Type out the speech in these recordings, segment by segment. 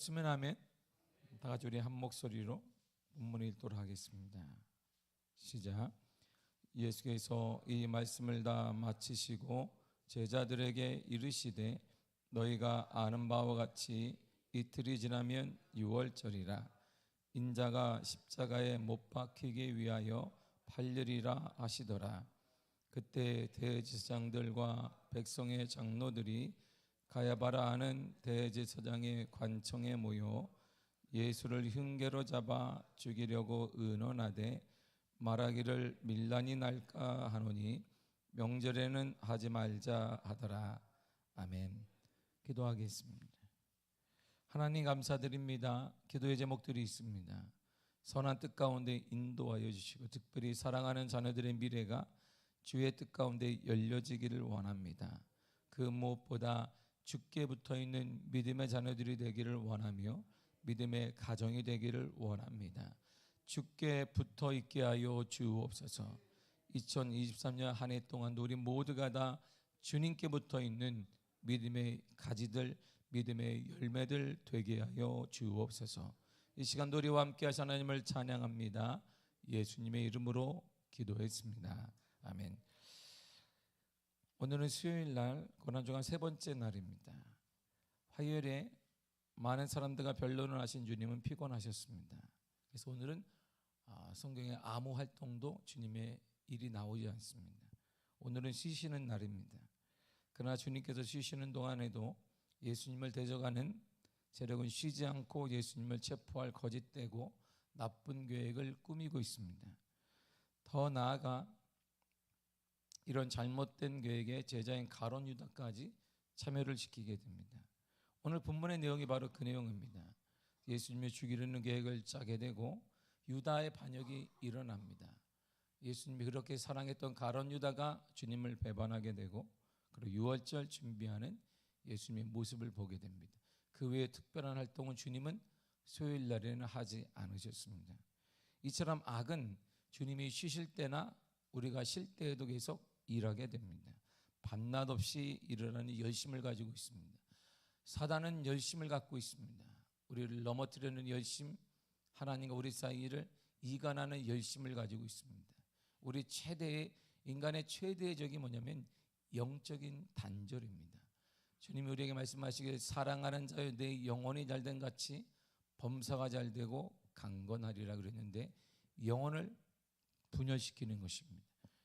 쓰면 하면 다 같이 우리 한 목소리로 본문을 읽도록 하겠습니다. 시작. 예수께서 이 말씀을 다 마치시고 제자들에게 이르시되 너희가 아는 바와 같이 이틀이 지나면 유월절이라 인자가 십자가에 못 박히기 위하여 팔리리라 하시더라. 그때 대제사장들과 백성의 장로들이 가야바라 하는 대제사장의 관청에 모여 예수를 흉계로 잡아 죽이려고 의논하되 말하기를 밀란이 날까 하노니 명절에는 하지 말자 하더라. 아멘. 기도하겠습니다. 하나님 감사드립니다. 기도의 제목들이 있습니다. 선한 뜻 가운데 인도하여 주시고 특별히 사랑하는 자녀들의 미래가 주의 뜻 가운데 열려지기를 원합니다. 그 무엇보다 주께 붙어있는 믿음의 자녀들이 되기를 원하며 믿음의 가정이 되기를 원합니다. 주께 붙어있게 하여 주옵소서. 2023년 한 해 동안 우리 모두가 다 주님께 붙어있는 믿음의 가지들, 믿음의 열매들 되게 하여 주옵소서. 이 시간도 우리와 함께 하신 하나님을 찬양합니다. 예수님의 이름으로 기도했습니다. 아멘. 오늘은 수요일 날 고난주간 세 번째 날입니다. 화요일에 많은 사람들과 변론을 하신 주님은 피곤하셨습니다. 그래서 오늘은 성경에 아무 활동도 주님의 일이 나오지 않습니다. 오늘은 쉬시는 날입니다. 그러나 주님께서 쉬시는 동안에도 예수님을 대적하는 세력은 쉬지 않고 예수님을 체포할 거짓되고 나쁜 계획을 꾸미고 있습니다. 더 나아가 이런 잘못된 계획에 제자인 가룟 유다까지 참여를 시키게 됩니다. 오늘 본문의 내용이 바로 그 내용입니다. 예수님을 죽이려는 계획을 짜게 되고 유다의 반역이 일어납니다. 예수님이 그렇게 사랑했던 가룟 유다가 주님을 배반하게 되고 그리고 유월절 준비하는 예수님의 모습을 보게 됩니다. 그 외에 특별한 활동은 주님은 수요일 날에는 하지 않으셨습니다. 이처럼 악은 주님이 쉬실 때나 우리가 쉴 때에도 계속 일하게 됩니다. 밤낮 없이 일어나는 열심을 가지고 있습니다. 사단은 열심을 갖고 있습니다. 우리를 넘어뜨리는 열심, 하나님과 우리 사이를 이간하는 열심을 가지고 있습니다. 우리 인간의 최대의 적이 뭐냐면 영적인 단절입니다. 주님이 우리에게 말씀하시기를 사랑하는 자여 내 영혼이 잘된 같이 범사가 잘되고 강건하리라 그랬는데 영혼을 분열시키는 것입니다.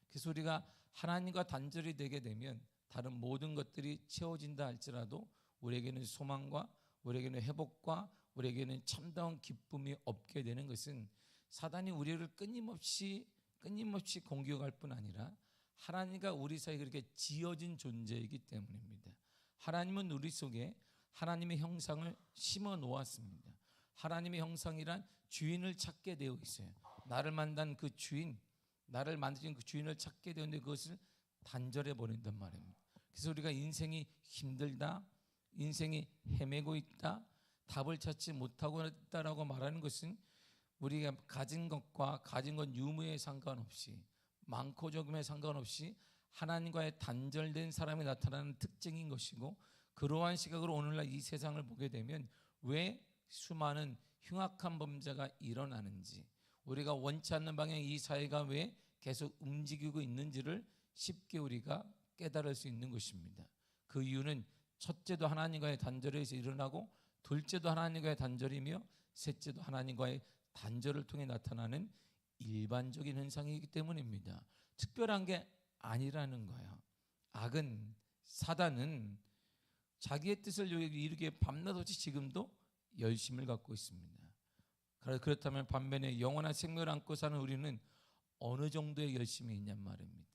그래서 우리가 하나님과 단절이 되게 되면 다른 모든 것들이 채워진다 할지라도 우리에게는 소망과 우리에게는 회복과 우리에게는 참다운 기쁨이 없게 되는 것은 사단이 우리를 끊임없이 공격할 뿐 아니라 하나님과 우리 사이에 그렇게 지어진 존재이기 때문입니다. 하나님은 우리 속에 하나님의 형상을 심어 놓았습니다. 하나님의 형상이란 주인을 찾게 되어 있어요. 나를 만난 그 주인, 나를 만드신 그 주인을 찾게 되었는데 그것을 단절해 버린단 말입니다. 그래서 우리가 인생이 힘들다, 인생이 헤매고 있다, 답을 찾지 못하고 있다라고 말하는 것은 우리가 가진 것과 가진 것 유무에 상관없이 많고 적음에 상관없이 하나님과의 단절된 사람이 나타나는 특징인 것이고 그러한 시각으로 오늘날 이 세상을 보게 되면 왜 수많은 흉악한 범죄가 일어나는지 우리가 원치 않는 방향의 이 사회가 왜 계속 움직이고 있는지를 쉽게 우리가 깨달을 수 있는 것입니다. 그 이유는 첫째도 하나님과의 단절에서 일어나고 둘째도 하나님과의 단절이며 셋째도 하나님과의 단절을 통해 나타나는 일반적인 현상이기 때문입니다. 특별한 게 아니라는 거예요. 악은 사단은 자기의 뜻을 이루기에 밤낮 없이 지금도 열심을 갖고 있습니다. 그렇다면 반면에 영원한 생명을 안고 사는 우리는 어느 정도의 열심이 있냔 말입니다.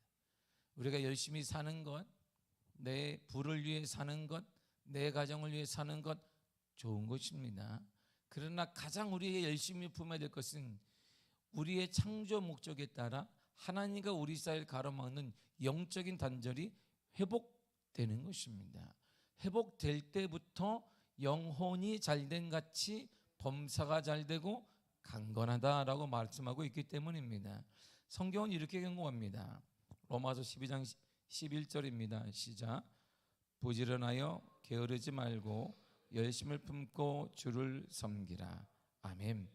우리가 열심히 사는 것, 내 부를 위해 사는 것, 내 가정을 위해 사는 것 좋은 것입니다. 그러나 가장 우리의 열심히 품어야 될 것은 우리의 창조 목적에 따라 하나님과 우리 사이를 가로막는 영적인 단절이 회복되는 것입니다. 회복될 때부터 영혼이 잘된 같이 범사가 잘되고 강건하다라고 말씀하고 있기 때문입니다. 성경은 이렇게 경고합니다. 로마서 12장 11절입니다. 시작. 부지런하여 게으르지 말고 열심을 품고 주를 섬기라. 아멘.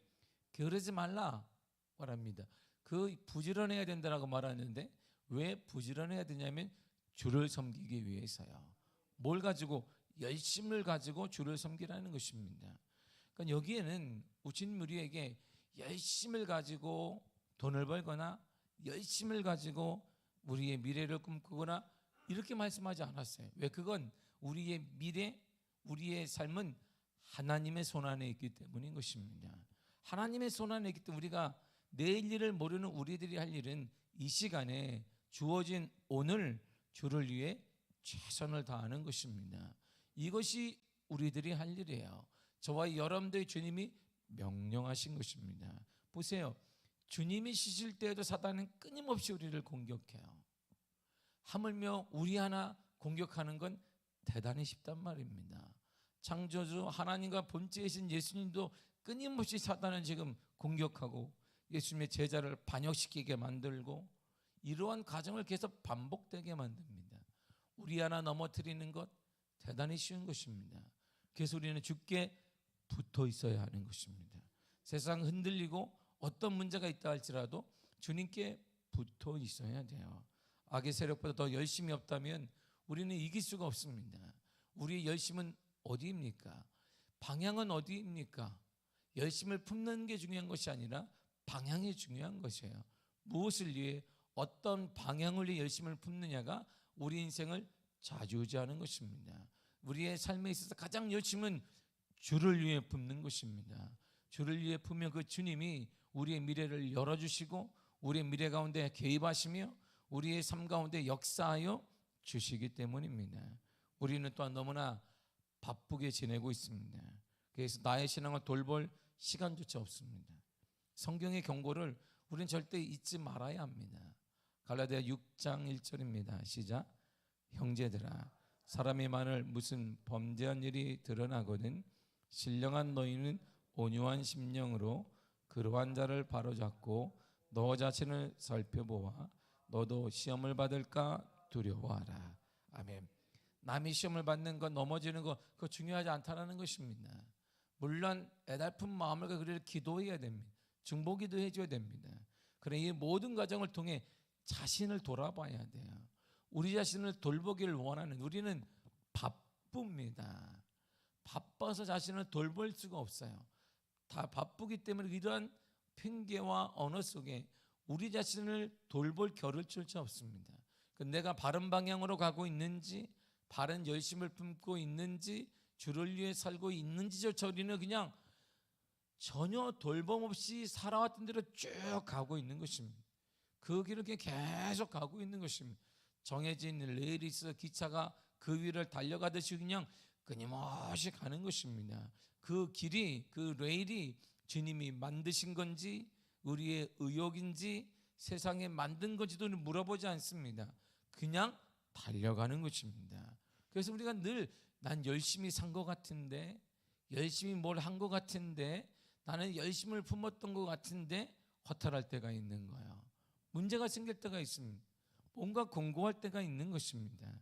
게으르지 말라 말합니다. 그 부지런해야 된다라고 말하는데 왜 부지런해야 되냐면 주를 섬기기 위해서요. 뭘 가지고? 열심을 가지고 주를 섬기라는 것입니다. 그러니까 여기에는 우친 우리에게 열심을 가지고 돈을 벌거나 열심을 가지고 우리의 미래를 꿈꾸거나 이렇게 말씀하지 않았어요. 왜? 그건 우리의 미래, 우리의 삶은 하나님의 손 안에 있기 때문인 것입니다. 하나님의 손 안에 있기 때문에 우리가 내일 일을 모르는 우리들이 할 일은 이 시간에 주어진 오늘 주를 위해 최선을 다하는 것입니다. 이것이 우리들이 할 일이에요. 저와 여러분들의 주님이 명령하신 것입니다. 보세요. 주님이 쉬실 때에도 사단은 끊임없이 우리를 공격해요. 하물며 우리 하나 공격하는 건 대단히 쉽단 말입니다. 창조주 하나님과 본체이신 예수님도 끊임없이 사단은 지금 공격하고 예수님의 제자를 반역시키게 만들고 이러한 과정을 계속 반복되게 만듭니다. 우리 하나 넘어뜨리는 것 대단히 쉬운 것입니다. 그래서 우리는 주께 붙어 있어야 하는 것입니다. 세상 흔들리고 어떤 문제가 있다 할지라도 주님께 붙어 있어야 돼요. 악의 세력보다 더 열심이 없다면 우리는 이길 수가 없습니다. 우리의 열심은 어디입니까? 방향은 어디입니까? 열심을 품는 게 중요한 것이 아니라 방향이 중요한 것이에요. 무엇을 위해 어떤 방향을 위해 열심을 품느냐가 우리 인생을 좌지우지하는 것입니다. 우리의 삶에 있어서 가장 열심은 주를 위해 품는 것입니다. 주를 위해 품으면 그 주님이 우리의 미래를 열어주시고 우리의 미래 가운데 개입하시며 우리의 삶 가운데 역사하여 주시기 때문입니다. 우리는 또한 너무나 바쁘게 지내고 있습니다. 그래서 나의 신앙을 돌볼 시간조차 없습니다. 성경의 경고를 우리는 절대 잊지 말아야 합니다. 갈라디아 6장 1절입니다. 시작. 형제들아, 사람이 만일 무슨 범죄한 일이 드러나거든 신령한 너희는 온유한 심령으로 그러한 자를 바로잡고 너 자신을 살펴보아 너도 시험을 받을까 두려워하라. 아멘. 남이 시험을 받는 것, 넘어지는 것, 그거 중요하지 않다는 것입니다. 물론 애달픈 마음을 그를 기도해야 됩니다. 중보기도 해줘야 됩니다. 그러나 이 모든 과정을 통해 자신을 돌아봐야 돼요. 우리 자신을 돌보기를 원하는 우리는 바쁩니다. 바빠서 자신을 돌볼 수가 없어요. 다 바쁘기 때문에 이러한 핑계와 언어 속에 우리 자신을 돌볼 겨를 줄자 없습니다. 내가 바른 방향으로 가고 있는지, 바른 열심을 품고 있는지, 주를 위해 살고 있는지조차 우리는 그냥 전혀 돌봄 없이 살아왔던 대로 쭉 가고 있는 것입니다. 그 길을 계속 가고 있는 것입니다. 정해진 레일이 있어 기차가 그 위를 달려가듯이 그냥 끊임없이 가는 것입니다. 그 길이, 그 레일이 주님이 만드신 건지 우리의 의욕인지 세상에 만든 건지도 물어보지 않습니다. 그냥 달려가는 것입니다. 그래서 우리가 늘 난 열심히 산 것 같은데, 열심히 뭘 한 것 같은데, 나는 열심을 품었던 것 같은데 허탈할 때가 있는 거예요. 문제가 생길 때가 있습니다. 뭔가 공고할 때가 있는 것입니다.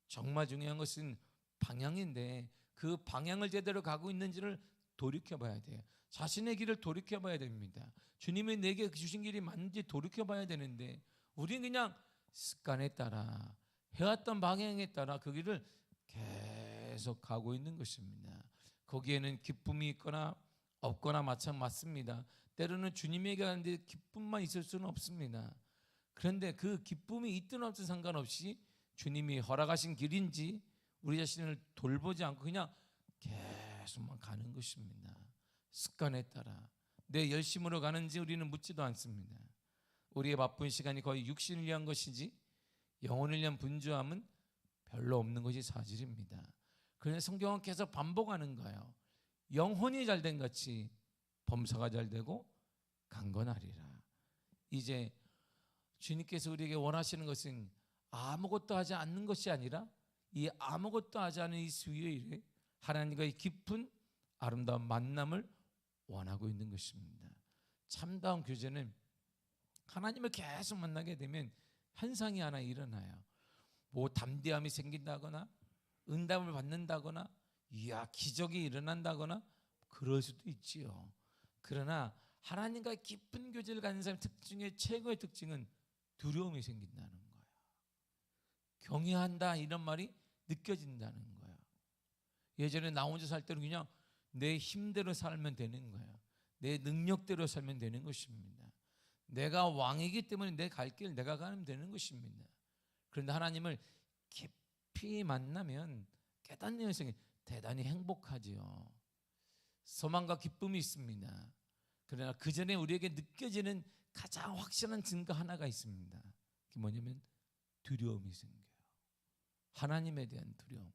정말 중요한 것은 방향인데 그 방향을 제대로 가고 있는지를 돌이켜봐야 돼요. 자신의 길을 돌이켜봐야 됩니다. 주님이 내게 주신 길이 맞는지 돌이켜봐야 되는데 우리는 그냥 습관에 따라 해왔던 방향에 따라 그 길을 계속 가고 있는 것입니다. 거기에는 기쁨이 있거나 없거나 맞습니다. 때로는 주님에게 가는데 기쁨만 있을 수는 없습니다. 그런데 그 기쁨이 있든 없든 상관없이 주님이 허락하신 길인지 우리 자신을 돌보지 않고 그냥 계속만 가는 것입니다. 습관에 따라 내 열심으로 가는지 우리는 묻지도 않습니다. 우리의 바쁜 시간이 거의 육신을 위한 것이지 영혼을 위한 분주함은 별로 없는 것이 사실입니다. 그래서 성경은 계속 반복하는 거예요. 영혼이 잘된 같이 범사가 잘되고 강건하리라. 이제 주님께서 우리에게 원하시는 것은 아무것도 하지 않는 것이 아니라 이 아무것도 하지 않은 이 수요일에 하나님과의 깊은 아름다운 만남을 원하고 있는 것입니다. 참다운 교제는 하나님을 계속 만나게 되면 현상이 하나 일어나요. 뭐 담대함이 생긴다거나 응답을 받는다거나 이야, 기적이 일어난다거나 그럴 수도 있지요. 그러나 하나님과 깊은 교제를 가진 사람의 특징의 최고의 특징은 두려움이 생긴다는 거예요. 경외한다 이런 말이 느껴진다는 거예요. 예전에 나 혼자 살 때는 그냥 내 힘대로 살면 되는 거예요. 내 능력대로 살면 되는 것입니다. 내가 왕이기 때문에 내 갈 길 내가 가면 되는 것입니다. 그런데 하나님을 깊이 만나면 깨닫는 인생이 대단히 행복하지요. 소망과 기쁨이 있습니다. 그러나 그 전에 우리에게 느껴지는 가장 확실한 증거 하나가 있습니다. 그게 뭐냐면 두려움이 생겨요. 하나님에 대한 두려움.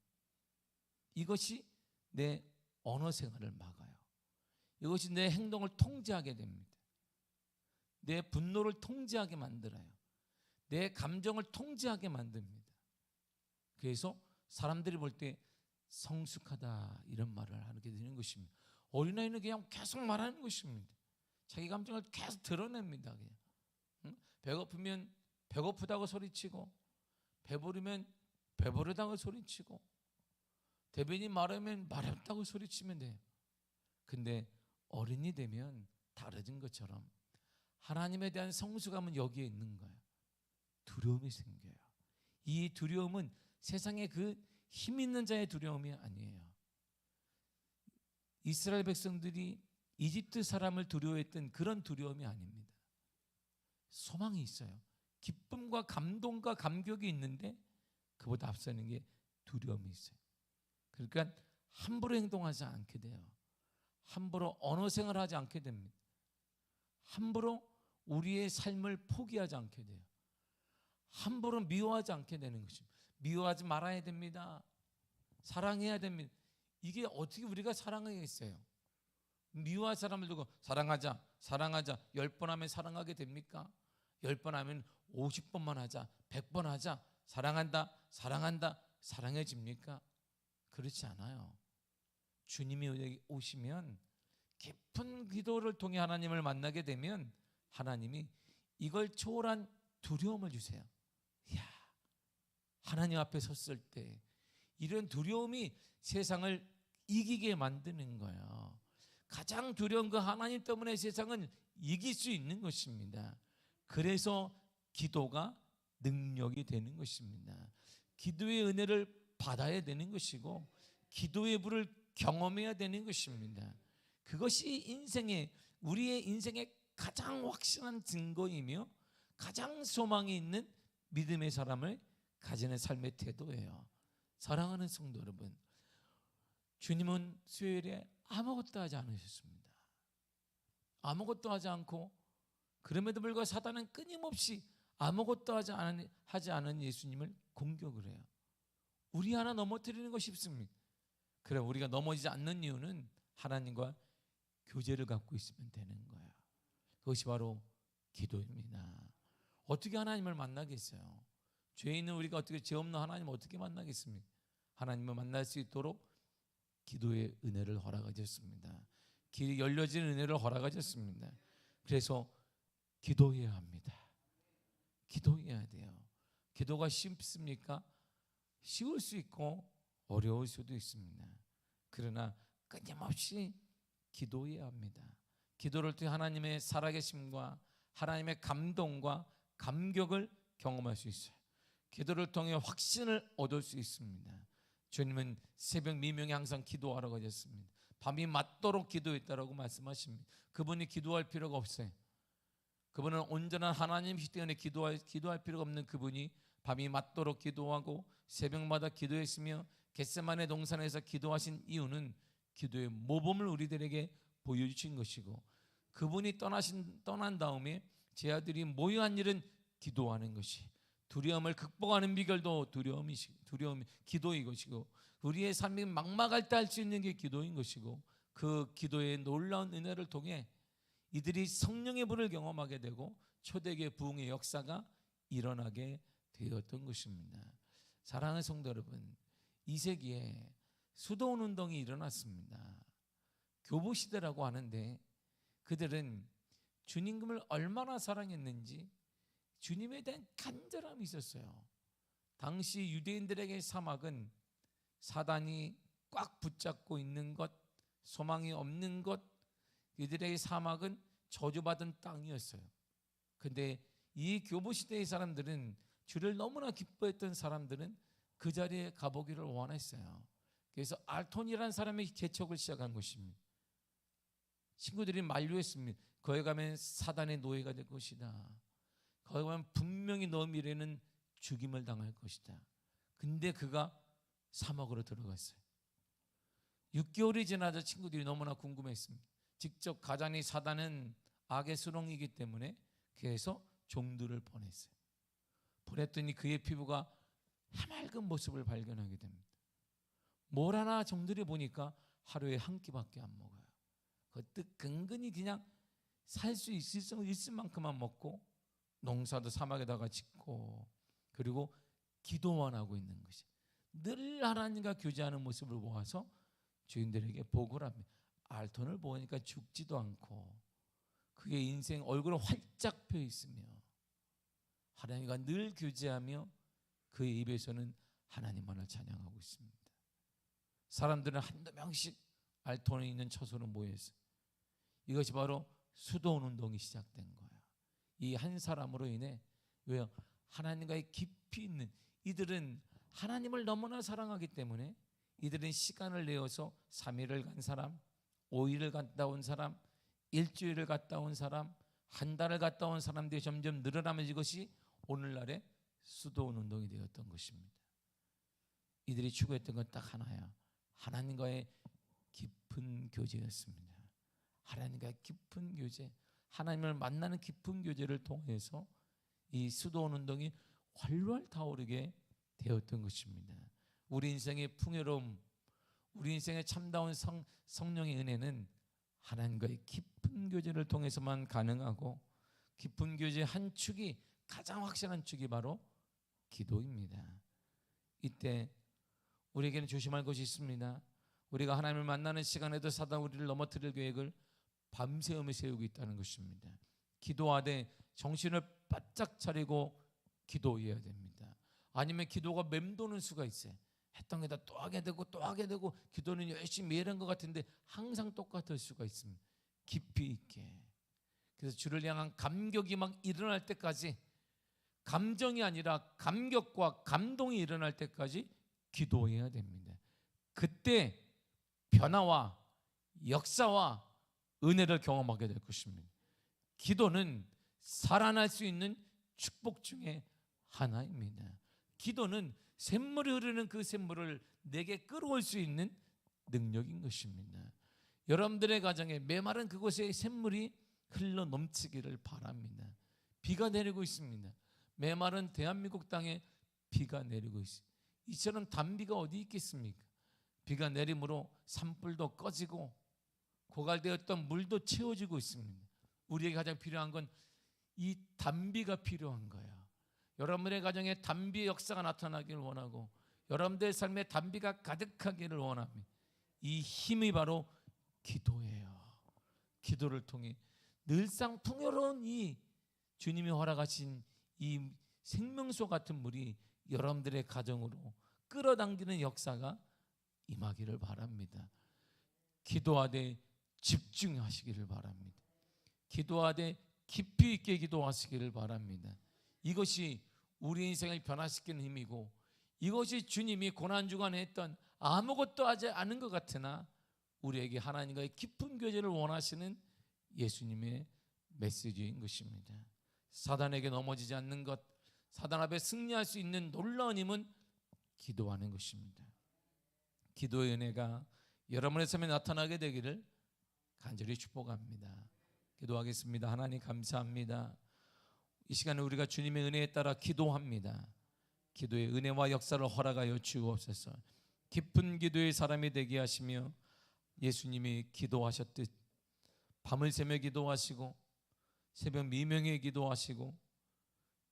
이것이 내 언어 생활을 막아요. 이것이 내 행동을 통제하게 됩니다. 내 분노를 통제하게 만들어요. 내 감정을 통제하게 만듭니다. 그래서 사람들이 볼 때 성숙하다 이런 말을 하게 되는 것입니다. 어린아이는 그냥 계속 말하는 것입니다. 자기 감정을 계속 드러냅니다. 그냥. 배고프면 배고프다고 소리치고, 배부르면 배부르다고 소리치고, 대변이 마르면 마렵다고 소리치면 돼요. 근데 어른이 되면 다르진 것처럼 하나님에 대한 성숙함은 여기에 있는 거예요. 두려움이 생겨요. 이 두려움은 세상의 그 힘 있는 자의 두려움이 아니에요. 이스라엘 백성들이 이집트 사람을 두려워했던 그런 두려움이 아닙니다. 소망이 있어요. 기쁨과 감동과 감격이 있는데 그보다 앞서는 게 두려움이 있어요. 그러니까 함부로 행동하지 않게 돼요. 함부로 언어 생활하지 않게 됩니다. 함부로 우리의 삶을 포기하지 않게 돼요. 함부로 미워하지 않게 되는 것입니다. 미워하지 말아야 됩니다. 사랑해야 됩니다. 이게 어떻게 우리가 사랑하겠어요? 미워할 사람을 두고 사랑하자, 사랑하자 10번 하면 사랑하게 됩니까? 10번 하면 50번만 하자, 100번 하자, 사랑한다, 사랑한다, 사랑해집니까? 그렇지 않아요. 주님이 오시면 깊은 기도를 통해 하나님을 만나게 되면 하나님이 이걸 초월한 두려움을 주세요. 이야, 하나님 앞에 섰을 때 이런 두려움이 세상을 이기게 만드는 거예요. 가장 두려운 그 하나님 때문에 세상은 이길 수 있는 것입니다. 그래서 기도가 능력이 되는 것입니다. 기도의 은혜를 받아야 되는 것이고 기도의 불을 경험해야 되는 것입니다. 그것이 우리의 인생의 가장 확실한 증거이며 가장 소망이 있는 믿음의 사람을 가지는 삶의 태도예요. 사랑하는 성도 여러분, 주님은 수요일에 아무것도 하지 않으셨습니다. 아무것도 하지 않고 그럼에도 불구하고 사단은 끊임없이 아무것도 하지 않은 예수님을 공격을 해요. 우리 하나 넘어뜨리는 것이 쉽습니다. 그래, 우리가 넘어지지 않는 이유는 하나님과 교제를 갖고 있으면 되는 거예요. 그것이 바로 기도입니다. 어떻게 하나님을 만나겠어요? 죄 있는 우리가 어떻게 죄 없는 하나님을 어떻게 만나겠습니까? 하나님을 만날 수 있도록 기도의 은혜를 허락하셨습니다. 길이 열려진 은혜를 허락하셨습니다. 그래서 기도해야 합니다. 기도해야 돼요. 기도가 쉽습니까? 쉬울 수 있고 어려울 수도 있습니다. 그러나 끊임없이 기도해야 합니다. 기도를 통해 하나님의 살아계심과 하나님의 감동과 감격을 경험할 수 있어요. 기도를 통해 확신을 얻을 수 있습니다. 주님은 새벽 미명에 항상 기도하라고 하셨습니다. 밤이 맞도록 기도했다라고 말씀하십니다. 그분이 기도할 필요가 없어요. 그분은 온전한 하나님이시기 때문에 기도할 필요가 없는 그분이 밤이 맞도록 기도하고 새벽마다 기도했으며 겟세마네 동산에서 기도하신 이유는 기도의 모범을 우리들에게 보여주신 것이고, 그분이 떠난 다음에 제 아들이 모여한 일은 기도하는 것이, 두려움을 극복하는 비결도 기도인 것이고, 우리의 삶이 막막할 때 할 수 있는 게 기도인 것이고, 그 기도의 놀라운 은혜를 통해 이들이 성령의 불을 경험하게 되고 초대교회 부흥의 역사가 일어나게 되었던 것입니다. 사랑하는 성도 여러분, 이 세기에 수도원 운동이 일어났습니다. 교부 시대라고 하는데 그들은 주님을 얼마나 사랑했는지 주님에 대한 간절함이 있었어요. 당시 유대인들에게 사막은 사단이 꽉 붙잡고 있는 것, 소망이 없는 것, 이들의 사막은 저주받은 땅이었어요. 근데 이 교부 시대의 사람들은, 주를 너무나 기뻐했던 사람들은 그 자리에 가보기를 원했어요. 그래서 알톤이라는 사람이 개척을 시작한 것입니다. 친구들이 만류했습니다. 거기 가면 사단의 노예가 될 것이다. 거기 가면 분명히 너 미래는 죽임을 당할 것이다. 근데 그가 사막으로 들어갔어요. 6개월이 지나자 친구들이 너무나 궁금했습니다. 직접 가자니 사단은 악의 수렁이기 때문에 그래서 종들을 보냈어요. 보냈더니 그의 피부가 해맑은 모습을 발견하게 됩니다. 뭘 하나 종들이 보니까 하루에 한 끼밖에 안 먹어요. 그것도 근근히 그냥 살 수 있을 만큼만 먹고, 농사도 사막에다가 짓고, 그리고 기도만 하고 있는 것이, 늘 하나님과 교제하는 모습을 보아서 주인들에게 보고를 합니다. 알톤을 보니까 죽지도 않고 그의 인생 얼굴은 활짝 펴 있으며 하나님과 늘 교제하며 그의 입에서는 하나님만을 찬양하고 있습니다. 사람들은 한두 명씩 알톤에 있는 처소로 모여있어요. 이것이 바로 수도원 운동이 시작된 거예요. 이 한 사람으로 인해, 왜요? 하나님과의 깊이 있는, 이들은 하나님을 너무나 사랑하기 때문에 이들은 시간을 내어서 3일을 간 사람, 5일을 갔다 온 사람, 일주일을 갔다 온 사람, 한 달을 갔다 온 사람들이 점점 늘어나면서 이것이 오늘날의 수도원 운동이 되었던 것입니다. 이들이 추구했던 건 딱 하나야. 하나님과의 깊은 교제였습니다. 하나님과의 깊은 교제, 하나님을 만나는 깊은 교제를 통해서 이 수도원 운동이 활활 타오르게 되었던 것입니다. 우리 인생의 풍요로움, 우리 인생의 참다운 성령의 은혜는 하나님과의 깊은 교제를 통해서만 가능하고, 깊은 교제의 한 축이, 가장 확실한 축이 바로 기도입니다. 이때 우리에게는 조심할 것이 있습니다. 우리가 하나님을 만나는 시간에도 사단 우리를 넘어뜨릴 계획을 밤새우며 세우고 있다는 것입니다. 기도하되 정신을 바짝 차리고 기도해야 됩니다. 아니면 기도가 맴도는 수가 있어요. 했던 게다 또 하게 되고 또 하게 되고, 기도는 열심히 매일 한 것 같은데 항상 똑같을 수가 있습니다. 깊이 있게. 그래서 주를 향한 감격이 막 일어날 때까지, 감정이 아니라 감격과 감동이 일어날 때까지 기도해야 됩니다. 그때 변화와 역사와 은혜를 경험하게 될 것입니다. 기도는 살아날 수 있는 축복 중에 하나입니다. 기도는 샘물이 흐르는 그 샘물을 내게 끌어올 수 있는 능력인 것입니다. 여러분들의 가정에 메마른 그곳에 샘물이 흘러 넘치기를 바랍니다. 비가 내리고 있습니다. 메마른 대한민국 땅에 비가 내리고 있습니다. 이처럼 단비가 어디 있겠습니까? 비가 내림으로 산불도 꺼지고 고갈되었던 물도 채워지고 있습니다. 우리에게 가장 필요한 건 이 단비가 필요한 거예요. 여러분의 가정에 단비의 역사가 나타나기를 원하고, 여러분들의 삶에 단비가 가득하기를 원합니다. 이 힘이 바로 기도예요. 기도를 통해 늘상 풍요로운 이 주님이 허락하신 이 생명수 같은 물이 여러분들의 가정으로 끌어당기는 역사가 임하기를 바랍니다. 기도하되 집중하시기를 바랍니다. 기도하되 깊이 있게 기도하시기를 바랍니다. 이것이 우리 인생을 변화시키는 힘이고, 이것이 주님이 고난주간에 했던 아무것도 하지 않은 것 같으나 우리에게 하나님과의 깊은 교제를 원하시는 예수님의 메시지인 것입니다. 사단에게 넘어지지 않는 것, 사단 앞에 승리할 수 있는 놀라운 힘은 기도하는 것입니다. 기도의 은혜가 여러분의 삶에 나타나게 되기를 간절히 축복합니다. 기도하겠습니다. 하나님 감사합니다. 이 시간에 우리가 주님의 은혜에 따라 기도합니다. 기도의 은혜와 역사를 허락하여 주옵소서. 깊은 기도의 사람이 되게 하시며, 예수님이 기도하셨듯 밤을 새며 기도하시고 새벽 미명에 기도하시고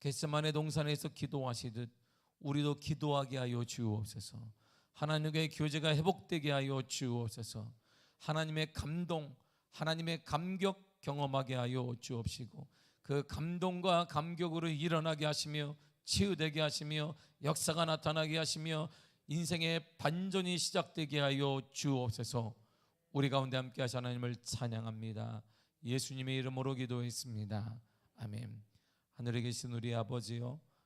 겟세마네 동산에서 기도하시듯 우리도 기도하게 하여 주옵소서. 하나님과의 교제가 회복되게 하여 주옵소서. 하나님의 감동, 하나님의 감격 경험하게 하여 주옵시고, 그 감동과 감격으로 일어나게 하시며 치유되게 하시며 역사가 나타나게 하시며 인생의 반전이 시작되게 하여 주옵소서. 우리 가운데 함께 하시 하나님을 찬양합니다. 예수님의 이름으로 기도했습니다. 아멘. 하늘에 계신 우리 아버지요,